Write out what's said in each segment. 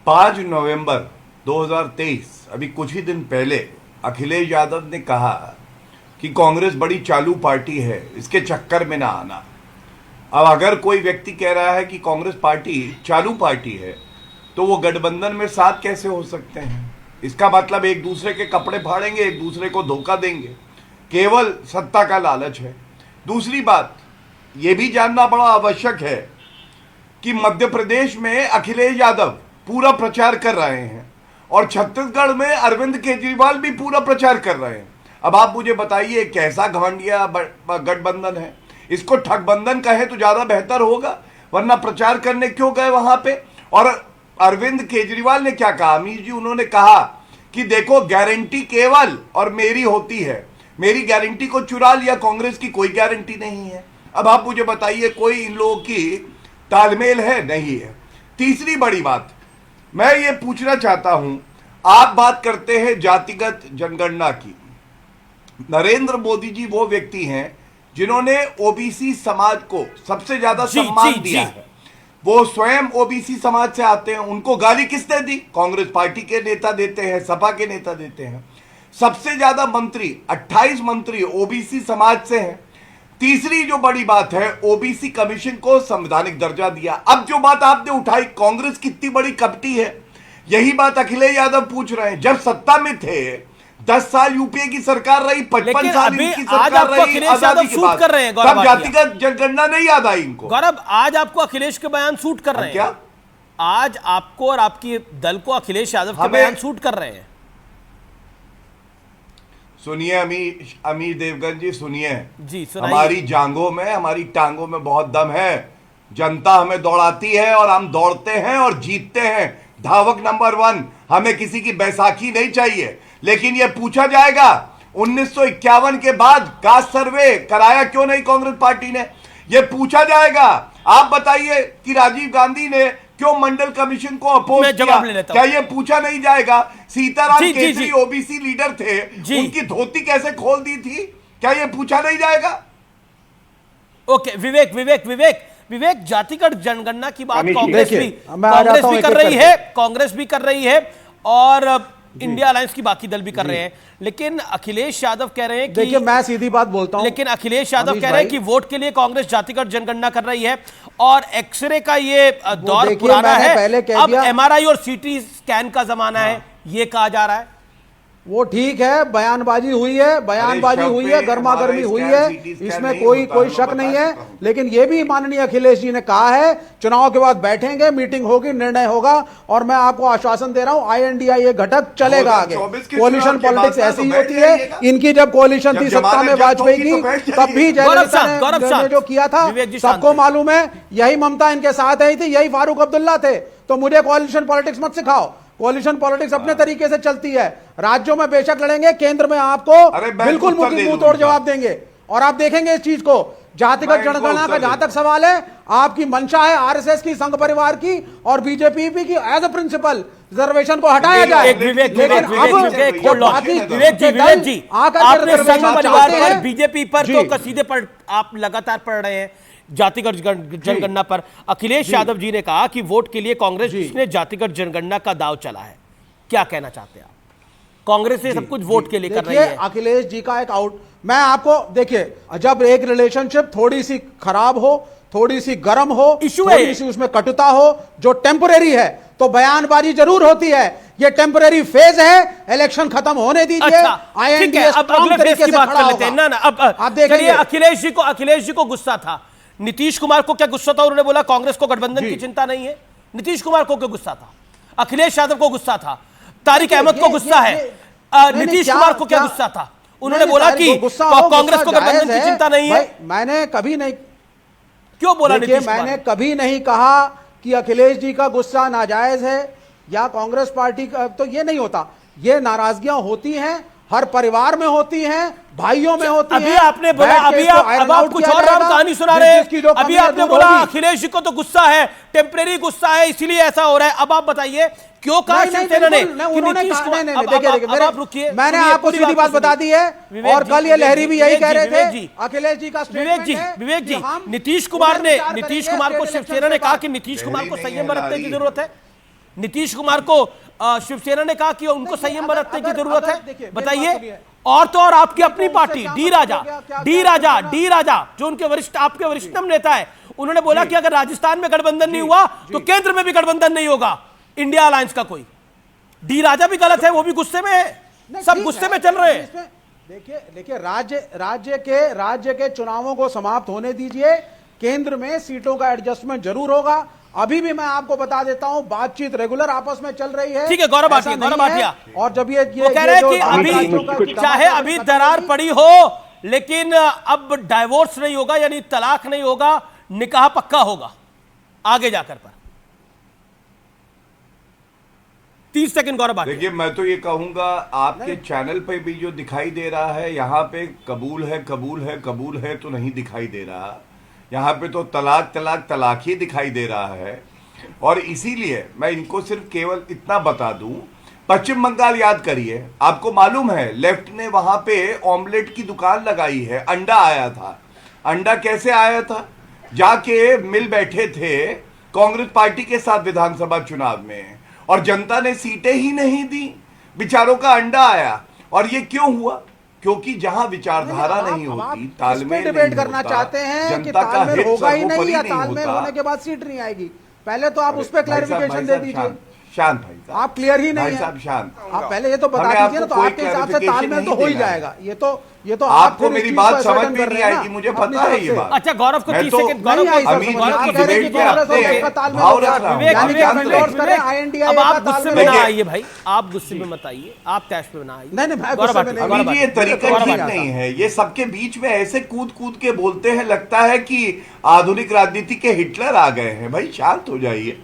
5 नवंबर 2023 अभी कुछ ही दिन पहले अखिलेश यादव ने कहा कि कांग्रेस बड़ी चालू पार्टी है, इसके चक्कर में ना आना। अब अगर कोई व्यक्ति कह रहा है कि कांग्रेस पार्टी चालू पार्टी है तो वो गठबंधन में साथ कैसे हो सकते हैं? इसका मतलब एक दूसरे के कपड़े फाड़ेंगे, एक दूसरे को धोखा देंगे, केवल सत्ता का लालच है। दूसरी बात ये भी जानना बड़ा आवश्यक है कि मध्य प्रदेश में अखिलेश यादव पूरा प्रचार कर रहे हैं और छत्तीसगढ़ में अरविंद केजरीवाल भी पूरा प्रचार कर रहे हैं। अब आप मुझे बताइए कैसा घमंडिया गठबंधन है? इसको ठगबंधन कहे तो ज्यादा बेहतर होगा, वरना प्रचार करने क्यों गए वहां पे? और अरविंद केजरीवाल ने क्या कहा? अमीर जी, उन्होंने कहा कि देखो गारंटी केवल और मेरी होती है, मेरी गारंटी को चुरा लिया, कांग्रेस की कोई गारंटी नहीं है। अब आप मुझे बताइए कोई इन लोगों की तालमेल है? नहीं है। तीसरी बड़ी बात मैं ये पूछना चाहता हूं, आप बात करते हैं जातिगत जनगणना की। नरेंद्र मोदी जी वो व्यक्ति हैं जिन्होंने ओबीसी समाज को सबसे ज्यादा सम्मान दिया है। वो स्वयं ओबीसी समाज से आते हैं, उनको गाली किसने दी? कांग्रेस पार्टी के नेता देते हैं, सपा के नेता देते हैं। सबसे ज्यादा मंत्री 28 मंत्री ओबीसी समाज से हैं। तीसरी जो बड़ी बात है, ओबीसी कमीशन को संवैधानिक दर्जा दिया। अब जो बात आपने उठाई, कांग्रेस कितनी बड़ी कपटी है, यही बात अखिलेश यादव पूछ रहे हैं। जब सत्ता में थे 10 साल यूपीए की सरकार रही, 55 साल इनकी सरकार रही आजादी के बाद, तब जातिगत जनगणना नहीं याद आई इनको। गौरव, आज आपको अखिलेश के बयान सूट कर रहे हैं क्या? आज आपको और आपकी दल को अखिलेश यादव के बयान सूट कर रहे हैं? सुनिए अमीर देवगन जी, सुनिए जी, हमारी जांघों में, हमारी टांगों में बहुत दम है। जनता हमें दौड़ाती है और हम दौड़ते हैं और जीतते हैं। धावक नंबर 1, हमें किसी की बैसाखी नहीं चाहिए। लेकिन यह पूछा जाएगा 1951 के बाद कास्ट सर्वे कराया क्यों नहीं कांग्रेस पार्टी ने? यह पूछा जाएगा। आप बताइए कि राजीव गांधी ने क्यों मंडल कमीशन को अपोज किया? क्या यह पूछा नहीं जाएगा? सीताराम केसरी ओबीसी लीडर थे, उनकी धोती कैसे खोल दी थी? क्या यह पूछा नहीं जाएगा? ओके, विवेक, जातिगत जनगणना की बात कांग्रेस भी कर रही है, कांग्रेस भी कर रही है और इंडिया अलायंस की बाकी दल भी कर रहे हैं। लेकिन अखिलेश यादव कह रहे हैं कि, देखिए मैं सीधी बात बोलता हूं, लेकिन अखिलेश यादव कह रहे हैं कि वोट के लिए कांग्रेस जातिगत जनगणना कर रही है और एक्सरे का ये दौर पुराना है, अब एमआरआई और सीटी स्कैन का जमाना है, ये कहा जा रहा है। वो ठीक है, बयानबाजी हुई है, गर्मा गर्मी हुई है, इसमें कोई शक नहीं है। लेकिन ये भी माननीय अखिलेश जी ने कहा है चुनाव के बाद बैठेंगे, मीटिंग होगी, निर्णय होगा और मैं आपको आश्वासन दे रहा हूं INDIA घटक चलेगा आगे। कोalition पॉलिटिक्स ऐसी ही होती है। इनकी जब कोalition थी सत्ता में वाजपेयी की, तब भी जयललिता ने जो किया था सबको मालूम है। यही ममता इनके साथ आई थी, यही फारूक अब्दुल्ला थे। तो मुझे कोalition पॉलिटिक्स मत सिखाओ। कोalition पॉलिटिक्स अपने तरीके से चलती है। राज्यों में बेशक लड़ेंगे, केंद्र में आपको बिल्कुल मुंह तोड़ जवाब देंगे और आप देखेंगे इस चीज को। जातिगत जनगणना का जहां तक सवाल है, आपकी मंशा है आरएसएस की, संघ परिवार की और बीजेपी की एज अ प्रिंसिपल रिजर्वेशन को हटाया जाए। विवेक जी, आपने संघ परिवार पर, बीजेपी पर तो कसीदे पर आप लगातार पढ़ रहे हैं जातिगत जनगणना पर। अखिलेश यादव जी ने कहा कि वोट के लिए कांग्रेस ने जातिगत जनगणना का दाव चला है। क्या कहना चाहते हैं आप? कांग्रेस से सब कुछ वोट के लिए कर रही है। अखिलेश जी का एक मैं आपको देखिए, जब एक रिलेशनशिप थोड़ी सी खराब हो, थोड़ी सी गर्म हो, थोड़ी सी उसमें कटुता हो जो टेम्परेरी है, तो बयानबाजी जरूर होती है। ये टेम्परेरी फेज है, इलेक्शन खत्म होने दीजिए। INDIA स्ट्रांग तरीके से खड़ा होगा। अब देखिए, अखिलेश जी को गुस्सा था। नीतीश कुमार को क्या गुस्सा था? उन्होंने बोला कांग्रेस को गठबंधन की चिंता नहीं है। नीतीश कुमार को क्या गुस्सा था? अखिलेश यादव को गुस्सा था। तारिक अहमद को गुस्सा है। नीतीश कुमार को क्या गुस्सा था? उन्होंने बोला कि कांग्रेस को गठबंधन की चिंता नहीं है। मैंने कभी नहीं, क्यों बोला नीतीश कुमार? मैंने कभी नहीं कहा कि अखिलेश जी का गुस्सा नाजायज है या कांग्रेस पार्टी का, तो ये नहीं होता। ये नाराजगियां होती हैं, हर परिवार में होती हैं, भाइयों में होती हैं। अभी आपने बोला, अब आप कुछ और राम कहानी सुना रहे हैं। अभी आपने बोला अखिलेश जी को तो गुस्सा है, टेम्परेरी गुस्सा है, इसलिए ऐसा हो रहा है। अब आप बताइए क्यों कहा शिवसेना ने कि नीतीश कुमार? देखिए, मैंने आपको सीधी बात बता दी है और कल ये लहरी भी यही कह रहे थे। अखिलेश जी का विवेक जी, नीतीश कुमार को शिवसेना ने कहा कि नीतीश कुमार को संयम बरतने की जरूरत है। नीतीश कुमार को शिवसेना ने कहा कि उनको संयम बरतने की जरूरत है, बताइए। और तो और आपकी अपनी पार्टी डी राजा जो उनके वरिष्ठ, आपके वरिष्ठतम नेता है, उन्होंने बोला कि अगर राजस्थान में गठबंधन नहीं हुआ तो केंद्र में भी गठबंधन नहीं होगा इंडिया अलायंस का कोई। डी राजा भी गलत है, वो भी गुस्से में है, सब गुस्से में चल रहे हैं। देखिए राज्य के चुनावों को समाप्त होने दीजिए, केंद्र में सीटों का एडजस्टमेंट जरूर होगा। अभी भी मैं आपको बता देता हूं, बातचीत रेगुलर आपस में चल रही है। ठीक है, गौरव भाटिया। और जब ये कह रहे हैं कि अभी चाहे अभी दरार पड़ी हो, लेकिन अब डाइवोर्स नहीं होगा, यानी तलाक नहीं होगा, निकाह पक्का होगा आगे जाकर पर। 30 सेकंड गौरव भाटिया। देखिए, मैं तो ये कहूंगा आपके चैनल पे भी जो दिखाई दे रहा है, यहाँ पे कबूल है तो नहीं दिखाई दे रहा। यहाँ पे तो तलाक ही दिखाई दे रहा है। और इसीलिए मैं इनको सिर्फ केवल इतना बता दूं, पश्चिम बंगाल याद करिए, आपको मालूम है लेफ्ट ने वहां पे ऑमलेट की दुकान लगाई है, अंडा आया था। अंडा कैसे आया था? जाके मिल बैठे थे कांग्रेस पार्टी के साथ विधानसभा चुनाव में, और जनता ने सीटें ही नहीं दी, बेचारों का अंडा आया। और ये क्यों हुआ? क्योंकि जहां विचारधारा नहीं होती, तालमेल डिबेट करना चाहते हैं कि तालमेल होगा ही नहीं, या तालमेल होने के बाद सीट नहीं आएगी। पहले तो आप उस पर क्लैरिफिकेशन दे दीजिए। शांत भाई साहब, आप क्लियर ही नहीं साहब शांत। आप पहले ये तो बता दीजिए ना, तो आपके हिसाब से तालमेल तो हो ही जाएगा। ये तो आपको मेरी बात समझ में नहीं आएगी, मुझे पता है ये बात। अच्छा गौरव को 30 सेकंड, अब आप गुस्से में ना आइए भाई, आप गुस्से में मत आइए, आप तैश पे ना आइए। नहीं, ये तरीका ठीक नहीं है। ये सबके बीच में ऐसे कूद के बोलते हैं, लगता है कि आधुनिक राजनीति के हिटलर आ गए हैं। भाई शांत हो जाइए,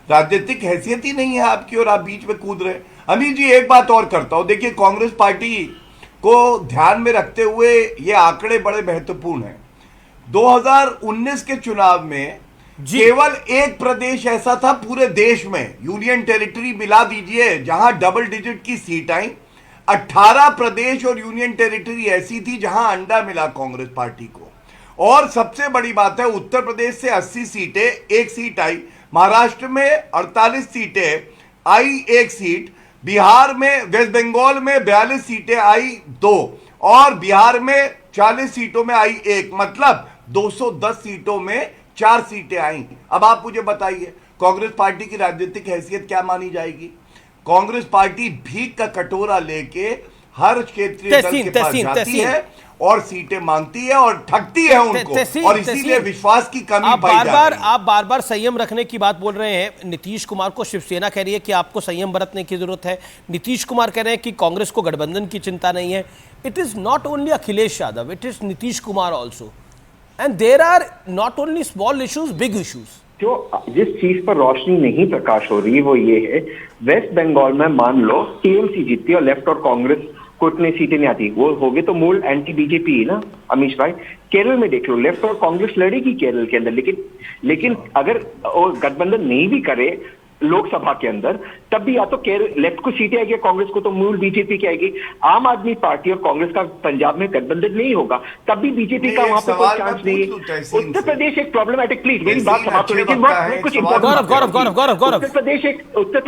राजनीतिक हैसियत ही नहीं है आपकी और आप बीच में कूद रहे। अमीर जी, एक बात और करता हूं, देखिए कांग्रेस पार्टी को ध्यान में रखते हुए ये आंकड़े बड़े महत्वपूर्ण हैं। 2019 के चुनाव में केवल एक प्रदेश ऐसा था पूरे देश में, यूनियन टेरिटरी मिला दीजिए, जहां डबल डिजिट की सीट आई। 18 प्रदेश और यूनियन टेरिटरी ऐसी थी जहां अंडा मिला कांग्रेस पार्टी को। और सबसे बड़ी बात है, उत्तर प्रदेश से 80 सीटें, 1 सीट आई, महाराष्ट्र में 48 सीटें आई, 1 सीट, बिहार में, वेस्ट बंगाल में 42 सीटें आई, 2, और बिहार में 40 सीटों में आई 1, मतलब 210 सीटों में 4 सीटें आई। अब आप मुझे बताइए, कांग्रेस पार्टी की राजनीतिक हैसियत क्या मानी जाएगी? कांग्रेस पार्टी भीख का कटोरा लेके हर क्षेत्रीय दल के पास जाती है और सीटें मांगती है और ठगती है उनको, और इसीलिए विश्वास की कमी पाई जाती है। आप बार बार संयम रखने की बात बोल रहे हैं। नीतीश कुमार को शिवसेना कह रही है कि आपको संयम बरतने की जरूरत है, नीतीश कुमार कह रहे हैं कि कांग्रेस को गठबंधन की चिंता नहीं है। It is not only Akhilesh Yadav, it is Nitish Kumar also, and there are not only small issues, big issues. जो जिस चीज पर रोशनी नहीं प्रकाश हो रही वो ये है, वेस्ट बंगाल में मान लो टीएमसी जीतती है और लेफ्ट और कांग्रेस को इतनी सीटें नहीं आती, वो हो गए तो मूल एंटी बीजेपी ना अमीश भाई। केरल में देख लो, लेफ्ट और कांग्रेस लड़ेगी केरल के अंदर, लेकिन अगर गठबंधन नहीं भी करे लोकसभा के अंदर, तब भी या तो लेफ्ट को सीटें आएगी, कांग्रेस को तो मूल बीजेपी की आएगी। आम आदमी पार्टी और कांग्रेस का पंजाब में गठबंधन नहीं होगा, तब भी बीजेपी का वहां पे कोई चांस नहीं है। उत्तर प्रदेश एक प्रॉब्लमेटिक, प्लीज मेरी बात समाप्त हो, लेकिन कुछ उत्तर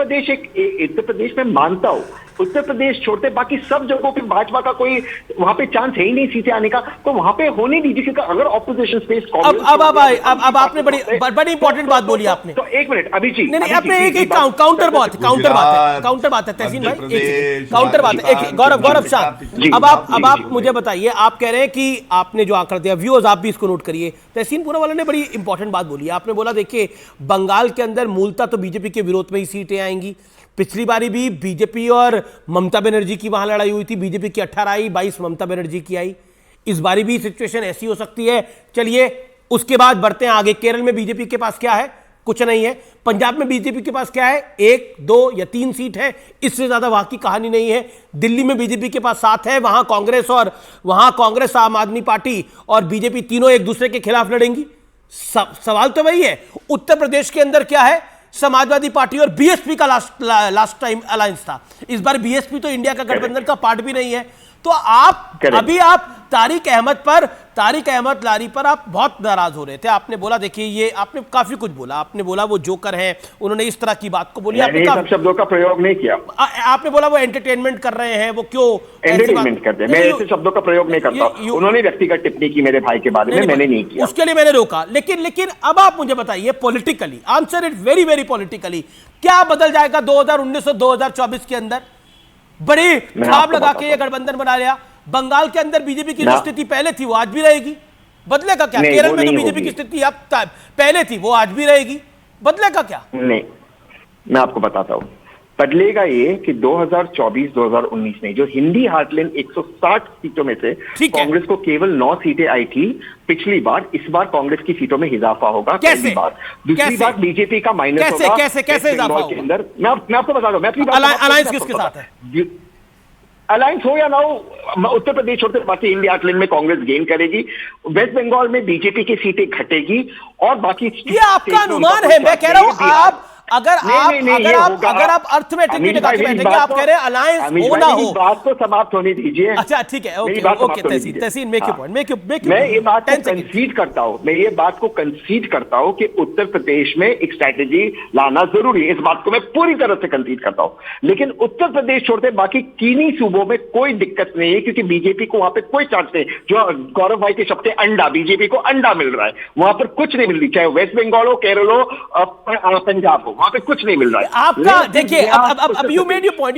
प्रदेश में मानता हूं, उत्तर प्रदेश छोड़ते बाकी सब जगहों पे भाजपा का कोई वहां पे चांस है ही नहीं सीटें आने का, तो वहां पे होने दीजिए, क्योंकि अगर ऑपोजिशन स्पेस अब आपने बड़ी इंपॉर्टेंट बात बोली आपने। तो एक मिनट अभी जी, नहीं आपने एक काउंटर बात है तहसीन भाई, काउंटर बात है। एक गौरव शांत, अब आप मुझे बताइए, आप कह रहे हैं कि आपने जो आंकड़ा दिया, व्यूअर्स आप भी इसको नोट करिए, तहसीन पूरा वाले ने बड़ी इंपॉर्टेंट बात बोली। आपने बोला देखिए बंगाल के अंदर मूलतः तो बीजेपी के विरोध में ही सीटें आएंगी। पिछली बारी भी बीजेपी और ममता बनर्जी की वहां लड़ाई हुई थी, बीजेपी की 18 आई, 22 ममता बनर्जी की आई। इस बारी भी सिचुएशन ऐसी हो सकती है। चलिए उसके बाद बढ़ते हैं आगे। केरल में बीजेपी के पास क्या है? कुछ नहीं है। पंजाब में बीजेपी के पास क्या है? 1, 2 या 3 सीट है, इससे ज्यादा वहां की कहानी नहीं है। दिल्ली में बीजेपी के पास 7 है, वहां कांग्रेस, आम आदमी पार्टी और बीजेपी तीनों एक दूसरे के खिलाफ लड़ेंगी। सवाल तो वही है। उत्तर प्रदेश के अंदर क्या है? समाजवादी पार्टी और बीएसपी का लास्ट टाइम अलायंस था। इस बार बीएसपी तो इंडिया का गठबंधन का पार्ट भी नहीं है। तो आप तारिक अहमद पर तारिक अहमद लारी पर आप बहुत नाराज हो रहे थे। आपने बोला, देखिए ये आपने काफी कुछ बोला, आपने बोला वो जोकर हैं, उन्होंने इस तरह की बात को बोली। मैंने सब शब्दों का प्रयोग नहीं किया। आपने बोला वो एंटरटेनमेंट कर रहे हैं, वो क्यों एंटरटेनमेंट करते हैं? मैं ऐसे शब्दों का प्रयोग नहीं करता। उन्होंने व्यक्तिगत टिप्पणी की मेरे भाई के बारे में, मैंने नहीं किया, उसके लिए मैंने रोका। लेकिन अब आप मुझे बताइए politically, answer it very very politically, क्या बदल जाएगा 2019 और 2024 के अंदर? बड़ी ख्वाब लगा के ये गठबंधन बना लिया। बंगाल के अंदर बीजेपी की जो स्थिति पहले थी वो आज भी रहेगी, बदलेगा क्या? केरल में तो बीजेपी की स्थिति अब पहले थी वो आज भी रहेगी, बदलेगा क्या? नहीं, मैं आपको बताता हूं, बदलेगा ये कि 2024-2019 में जो हिंदी हार्टलैंड 160 सीटों में से कांग्रेस को केवल 9 सीटें आई थी पिछली बार, इस बार कांग्रेस की सीटों में इजाफा होगा। कैसे? बात दूसरी बात, बीजेपी का माइनस होगा। कैसे इजाफा होगा? अंदर मैं आपको बता रहा हूं, अलायंस किसके साथ है? अलायंस हो या ना हो, उत्तर प्रदेश छोड़कर बाकी इंडिया हार्टलैंड में कांग्रेस गेन करेगी, वेस्ट बंगाल में बीजेपी की सीटें घटेगी और बाकी ये आपका अनुमान है। मैं कह रहा हूं आप अगर आप अर्थमेटिकली लगा के बैठेंगे, आप कह रहे हैं अलायंस हो ना हो। बात को समाप्त होने दीजिए। अच्छा ठीक है, okay Tahseen make your point. मैं ये बात को कंसीड करता हूं, मैं ये बात को कंसीड करता हूं कि उत्तर प्रदेश में एक स्ट्रैटेजी लाना जरूरी है, इस बात को मैं पूरी तरह से कंसीड करता हूं। लेकिन उत्तर प्रदेश छोड़ते बाकी किन्हीं सूबों में कोई दिक्कत नहीं है, क्योंकि बीजेपी को वहां पे कोई चांस नहीं। जो गौरव भाई के शब्द अंडा, बीजेपी को अंडा मिल रहा है, वहां पर कुछ नहीं मिल रही, चाहे वेस्ट बंगाल हो, केरल हो, पंजाब हो, वहां पे कुछ नहीं मिल रहा है। आपका देखिए, अब you made your point,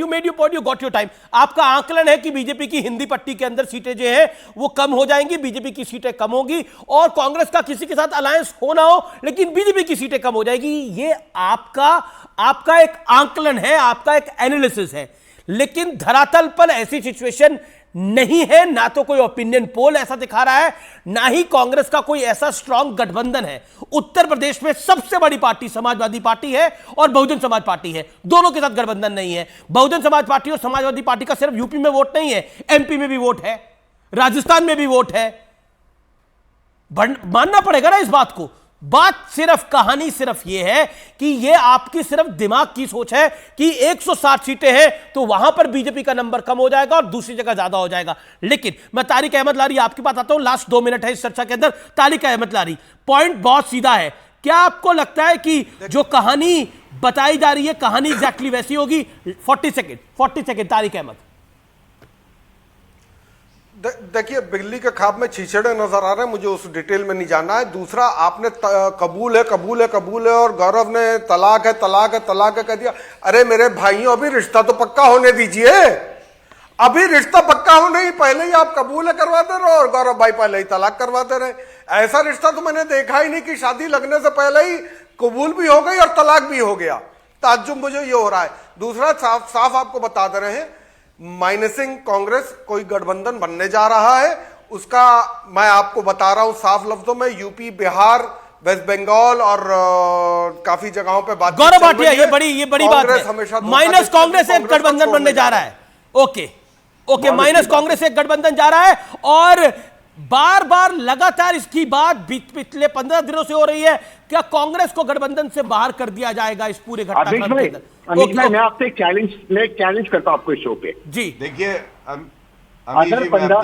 you got your time. आपका आकलन है कि बीजेपी की हिंदी पट्टी के अंदर सीटें जो है वो कम हो जाएंगी, बीजेपी की सीटें कम होगी, और कांग्रेस का किसी के साथ अलायंस हो ना हो लेकिन बीजेपी की सीटें कम हो जाएगी। ये आपका एक आकलन है, आपका एक एनालिसिस है, लेकिन धरातल पर ऐसी सिचुएशन नहीं है। ना तो कोई ओपिनियन पोल ऐसा दिखा रहा है, ना ही कांग्रेस का कोई ऐसा स्ट्रांग गठबंधन है। उत्तर प्रदेश में सबसे बड़ी पार्टी समाजवादी पार्टी है और बहुजन समाज पार्टी है, दोनों के साथ गठबंधन नहीं है। बहुजन समाज पार्टी और समाजवादी पार्टी का सिर्फ यूपी में वोट नहीं है, एमपी में भी वोट है, राजस्थान में भी वोट है। मानना पड़ेगा ना इस बात को। बात सिर्फ, कहानी सिर्फ यह है कि यह आपकी सिर्फ दिमाग की सोच है कि 160 सीटें हैं तो वहां पर बीजेपी का नंबर कम हो जाएगा और दूसरी जगह ज्यादा हो जाएगा। लेकिन मैं तारिक अहमद लारी आपकी बात आता हूं, लास्ट 2 मिनट है इस चर्चा के अंदर। तारिक अहमद लारी, पॉइंट बहुत सीधा है। क्या आपको लगता है कि जो कहानी बताई जा रही है कहानी एग्जैक्टली वैसी होगी? 40 सेकेंड तारिक अहमद। देखिए, बिल्ली के खाब में छीछड़े नजर आ रहे हैं, मुझे उस डिटेल में नहीं जाना है। दूसरा, आपने कबूल है और गौरव ने तलाक है कह दिया। अरे मेरे भाइयों, अभी रिश्ता तो पक्का होने दीजिए, अभी रिश्ता पक्का होने ही पहले ही आप कबूल है करवाते रहो और गौरव भाई पहले ही तलाक करवाते रहे। ऐसा रिश्ता तो मैंने देखा ही नहीं कि शादी लगने से पहले ही कबूल भी हो गई और तलाक भी हो गया। ताज्जुब मुझे ये हो रहा है। दूसरा, साफ आपको बता दे रहे हैं, माइनसिंग कांग्रेस कोई गठबंधन बनने जा रहा है, उसका मैं आपको बता रहा हूं साफ लफ्जों में। यूपी, बिहार, वेस्ट बंगाल और काफी जगहों पे बात। गौरव भाटिया, ये बड़ी बात है। माइनस कांग्रेस एक गठबंधन बनने जा रहा है। ओके, माइनस कांग्रेस एक गठबंधन जा रहा है और बार बार लगातार इसकी बात पिछले 15 दिनों से हो रही है। क्या कांग्रेस को गठबंधन से बाहर कर दिया जाएगा इस पूरे घटनाक्रम के अंदर? मैं आपसे एक चैलेंज करता हूं आपको इस शो पे। जी देखिए, अगर 15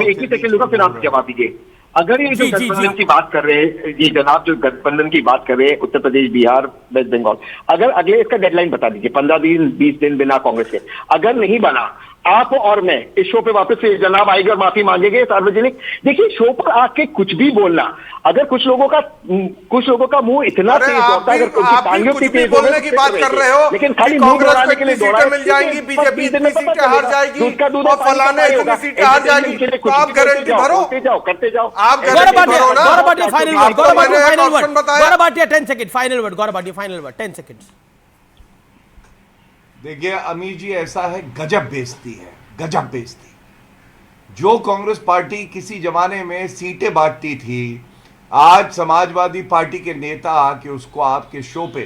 एक ही सेकंड लूंगा, फिर आप जवाब दीजिए। अगर ये जो गठबंधन की बात कर रहे हैं, ये जनाब जो गठबंधन की बात कर रहे हैं, उत्तर प्रदेश, बिहार, वेस्ट बंगाल, अगर अगले इसका डेडलाइन बता दीजिए, 15 दिन 20 दिन बिना कांग्रेस के अगर नहीं बना, आप और मैं इस शो पे वापस से जनाब आएंगे और माफी मांगेंगे सार्वजनिक। देखिए, शो पर आके कुछ भी बोलना, अगर कुछ लोगों का मुंह इतना तेज होता है, अगर कुछ भी बोलने की बात कर रहे हो, लेकिन खाली कांग्रेस को इतनी सीटें मिल जाएंगी, बीजेपी इतनी सीटें हार जाएगी और फलाने इतनी सीटें हार जाएगी, तो आप गारंटी भरो, करते जाओ। आप गारंटी भरो ना। Gaurav Bhatia final word, Gaurav Bhatia 10 second final word, Gaurav Bhatia final word 10 second. देखिए अमीर जी, ऐसा है, गजब बेइज्जती। जो कांग्रेस पार्टी किसी जमाने में सीटें बांटती थी, आज समाजवादी पार्टी के नेता आके उसको आपके शो पे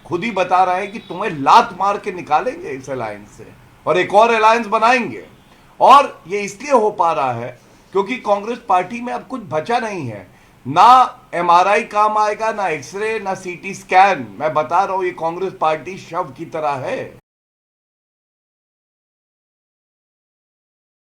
खुद ही बता रहे हैं कि तुम्हें लात मार के निकालेंगे इस अलायंस से और एक और अलायंस बनाएंगे। और ये इसलिए हो पा रहा है क्योंकि कांग्रेस पार्टी में अब कुछ बचा नहीं है। ना एमआरआई काम आएगा, ना एक्सरे, ना सीटी स्कैन। मैं बता रहा हूं, ये कांग्रेस पार्टी शव की तरह है।